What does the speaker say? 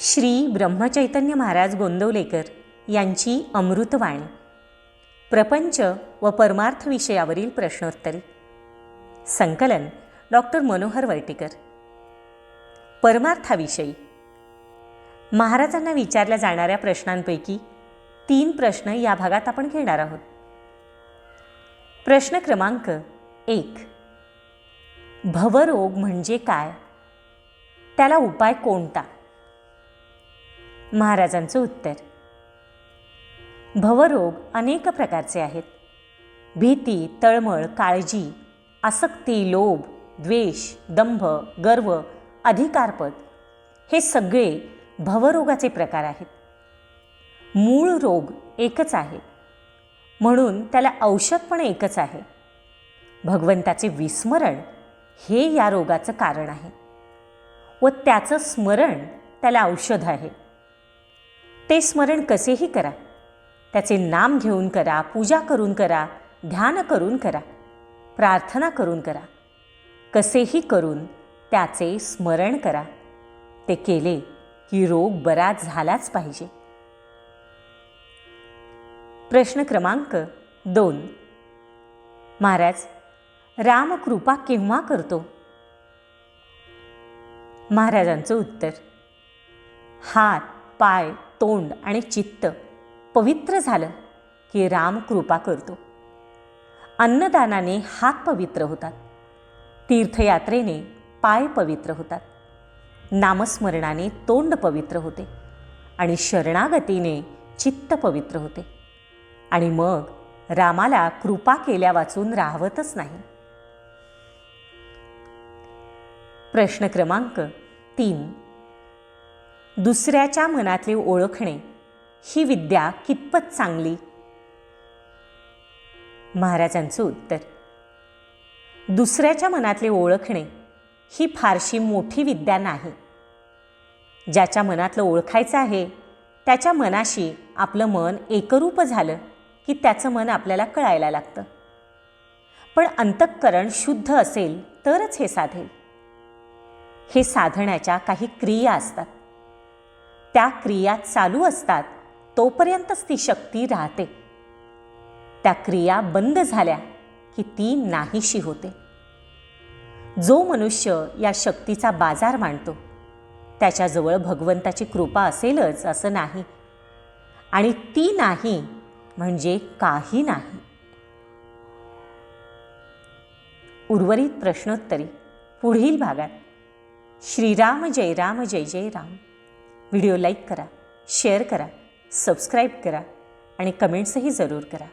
श्री ब्रह्मचैतन्य महाराज गोंदवलेकर यांची अमृतवाणी प्रपंच व परमार्थ विषयावरील प्रश्नोत्तरी संकलन डॉक्टर मनोहर वर्टीकर. परमार्थाविषयी महाराजांना विचारल्या जाणाऱ्या प्रश्नांपैकी 3 प्रश्न या भागात आपण घेणार आहोत. प्रश्न क्रमांक 1. भवरोग म्हणजे काय? त्याला उपाय कोणता? महाराजांचं उत्तर. भवरोग अनेक प्रकारचे आहेत. भीती, तळमळ, काळजी, आसक्ती, लोभ, द्वेष, दंभ, गर्व, अधिकारपद हे सगळे भवरोगाचे प्रकार आहेत. मूळ रोग एकच आहे, म्हणून त्याला औषध पण एकच आहे. भगवंताचे विस्मरण हे या रोगाचं कारण आहे व त्याचं स्मरण त्याला औषध आहे. ते स्मरण कसेही करा, त्याचे नाम घेऊन करा, पूजा करून करा, ध्यान करून करा, प्रार्थना करून करा, कसेही करून त्याचे स्मरण करा. ते केले की रोग बरा झालाच पाहिजे. प्रश्न क्रमांक 2. महाराज, राम कृपा केव्हा करतो? महाराजांचं उत्तर. हात, पाय, तोंड आणि चित्त पवित्र झालं की राम कृपा करतो. अन्नदानाने हात पवित्र होतात, तीर्थयात्रेने पाय पवित्र होतात, नामस्मरणाने तोंड पवित्र होते आणि शरणागतीने चित्त पवित्र होते. आणि मग रामाला कृपा केल्या वाचून राहवतच नाही. प्रश्न क्रमांक 3. दुसऱ्याच्या मनातले ओळखणे ही विद्या कितपत चांगली? महाराजांचं उत्तर. दुसऱ्याच्या मनातले ओळखणे ही फारशी मोठी विद्या नाही. ज्याच्या मनातलं ओळखायचं आहे त्याच्या मनाशी आपलं मन एकरूप झालं की त्याचं मन आपल्याला कळायला लागतं. पण अंतःकरण शुद्ध असेल तरच हे साधेल. हे साधण्याच्या काही क्रिया असतात. त्या क्रिया चालू असतात तोपर्यंतच ती शक्ती राहते. त्या क्रिया बंद झाल्या की ती नाहीशी होते. जो मनुष्य या शक्तीचा बाजार मांडतो त्याच्याजवळ भगवंताची कृपा असेलच असं नाही, आणि ती नाही म्हणजे काही नाही. उर्वरित प्रश्नोत्तरी पुढील भागात. श्रीराम जय राम जय जय राम. व्हिडिओ लाईक करा, शेअर करा, सबस्क्राईब करा आणि कमेंट्सही जरूर करा.